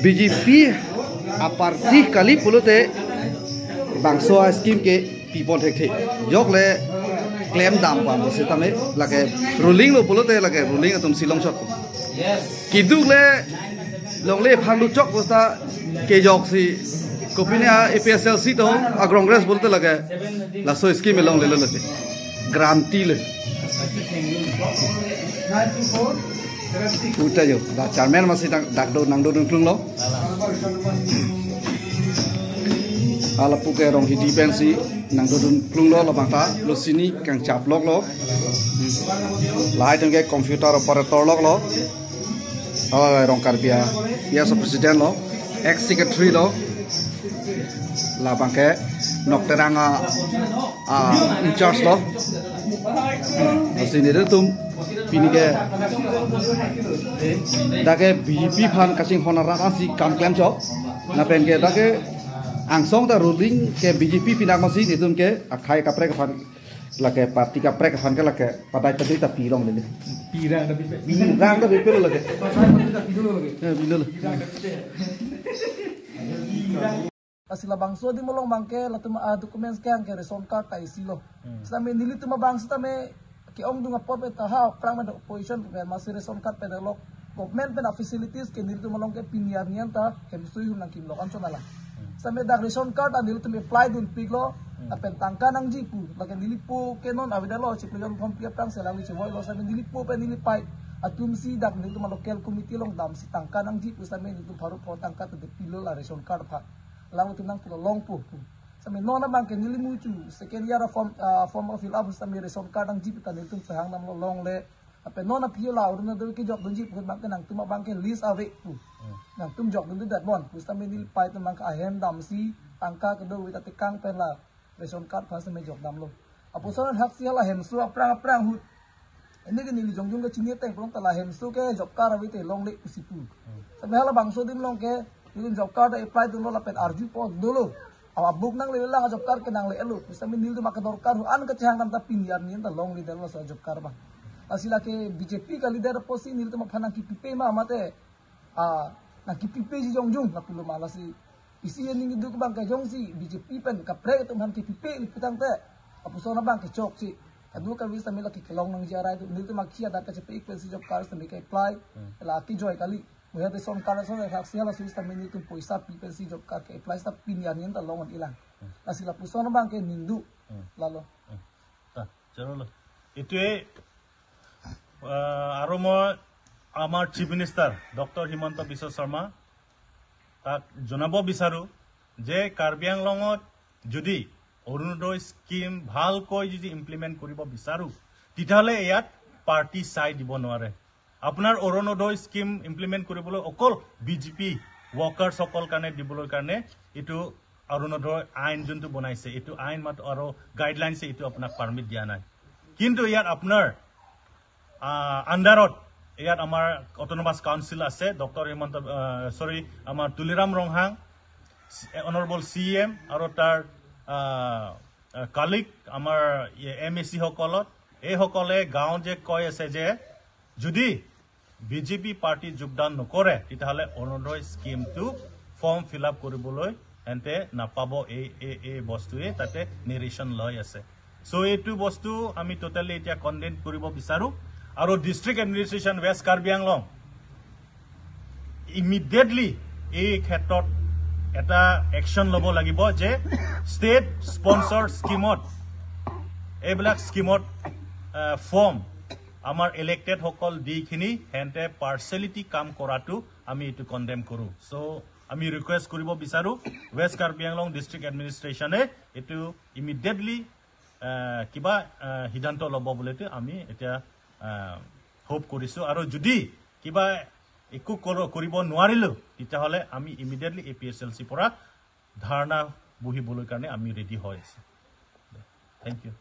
BJP aparti kali pulute bangso scheme ke people thek the jokle claim dam pa se tame lage ruling lo pulute lage ruling atum silong shot yes kiduk le longle phandu chok bosta ke jok si kopine APSLC to a congress bolte lage la so scheme long le le granti le uta jo da chairman masih dak do nang do klung lo ala puke rong hidi pensi nang do klung lo labang ta lo sini kang chap lok lo lai tengge computer operator lok lo ala rong karbia ya so president lo ex secretary lo labang ke nok teranga in charge lo sini de tum pini ke dake BJP fan kasing honara kasi kam claim chok na pen ke dake angsong ta ruling ke BJP pinak masih itu ke akai kapre ke fan lake parti kapre ke fan ke lake padai tadi ta pirong le pirang da bipelo lake bidul asila bangso di molong bangke latum dokumen scan ke reson card ta isilo same nili tuma bangsa tame ki ong dunga pot ta ha prang ma opposition pe masih reson card pe lok government pe na facilities ke nili tuma molong ke piniar nian ta kemsui hun kim lokan sonala same dak reson card anil tum apply dun piglo apen tangka nang jipu bagen dilipu ke non avidalo chiplion form pia prang selang ni choi lo same dilipu pe nilipai atum si dak nili tuma local committee long dam si tangka nang jipu same ni tum pharu po tangka te pilo la reson card pha lang tu nang pulo long pu same nona bang ke nili muchu second year form of fill up same reson card ang jipu tan tum phang nam long le ape nona pio la urna do ke job dun jipu bang ke nang tum bang ke list ave pu nang tum job dun dat bon same nili pai tum bang ka hem dam si tangka ke do wita tekang pen la reson card pha same job dam lo apo son hak si la hem su aprang hu ene ke nili jongjong ke chini teng plong tala hem su ke job card ave te long le usipu same hala bangso dim long ke nilin job card apply dun lo pen arju po dulu awa book nang le la job card ke nang le elu same nil tu makador kar an ke chang tam ta piniar ni ta long leader lo job card ba asila ke BJP ka leader posi nil tu maphanang ki pipe ma amate na ki pipe ji jongjong na pulo mala si isi ni ngi duk bang ka jong si BJP pen ka pre tu ham ki pipe lipitang te apuso na bang ke chok si adu ka visa mila ki kelong nang jara tu nil tu makia da ka chepe ik si job card se me ka apply la ki joy kali we have some kind of something hak siya la system ni tu poisa people si job card ke apply sa pinian ni ta long ilang asila puso na bang ke nindu lalo ta chalo lo itu আৰু মই আমাৰ chief minister doctor Himanta Biswa Sarma তাক জনাব বিচাৰো যে কাৰ্বি আংলঙত যদি Orunodoi scheme ভালকৈ যদি ইমপ্লিমেণ্ট কৰিব বিচাৰো তেতিয়াহ'লে ইয়াত পাৰ্টি চাই দিব নোৱাৰে আপোনাৰ অৰুণোদয় স্কিম ইমপ্লিমেণ্ট কৰিবলৈ অকল বিজেপি ৱৰ্কাৰ্ছ সকল কাৰণে দিবলৈ কাৰণে এইটো অৰুণোদয় আইন যোনটো বনাইছে এইটো আইন মাত্ৰ আৰু গাইডলাইনছ এইটো আপোনাক পাৰ্মিট দিয়া নাই কিন্তু ইয়াত আপোনাৰ আন্ডাৰত ইয়াত আমাৰ অটোনমাস কাউন্সিল আছে ডক্টৰ হিমন্ত আমাৰ তুলিৰাম ৰংহাং অনাৰেবল CM আৰু তাৰ কালিক আমাৰ MAC সকলত এই সকলে গাঁও যে কৈ আছে যে যদি BJP পাৰ্টি যোগদান নকৰে তেতিয়াহ'লে অৰুণোদয় স্কিমটো ফৰ্ম ফিল আপ কৰিবলৈ এন্তে নাপাব এই বস্তুৱে তাতে নেৰেশ্যন লৈ আছে সো এইটো বস্তু আমি টোটালি এতিয়া কনডেম কৰিব বিচাৰো আৰু district administration west Karbi Anglong immediately এই ক্ষেত্ৰত এটা একশন ল'ব লাগিব যে ষ্টেট স্পন্সৰ্ড স্কিমত এইবিলাক স্কিমত ফৰ্ম আমাৰ ইলেক্টেড সকল দিখিনি হেনতে পাৰ্চেলিটি কাম কৰাটো আমি এইটো কনডেম কৰো সো আমি ৰিকুৱেষ্ট কৰিব বিচাৰো ৱেষ্ট কাৰ্বি আংলং ডিস্ট্ৰিক্ট এডমিনিষ্ট্ৰেশ্যনে এইটো ইমিডিয়েটলি কিবা সিদ্ধান্ত ল'ব বুলিতো আমি এতিয়া হোপ কৰিছো আৰু যদি কিবা একো কৰিব নোৱাৰিলো তেতিয়াহ'লে আমি ইমিডিয়েটলি APSLC পৰা ধাৰণা বহিবলৈ কাৰণে আমি ৰেডি হৈ আছো থ্যাংক ইউ